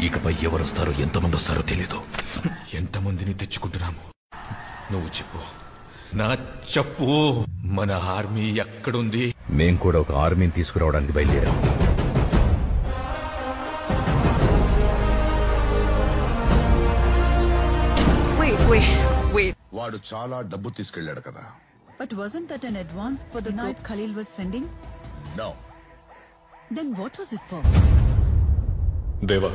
ఇకపై ఎవరొస్తారో ఎంతమంది వస్తారో తెలీదు. ఎంతమందిని తెచ్చుకుంటున్నాము నువ్వు చెప్పు. నా చెప్పు. మన ఆర్మీ ఎక్కడుంది? మేం కూడా ఒక ఆర్మీని తీసుకురావడానికి బయలుదేరాం. వాడు చాలా డబ్బు తీసుకెళ్లాడు కదా. But wasn't that an advance for the night Khalil was sending? No. Then what was it for? దేవా,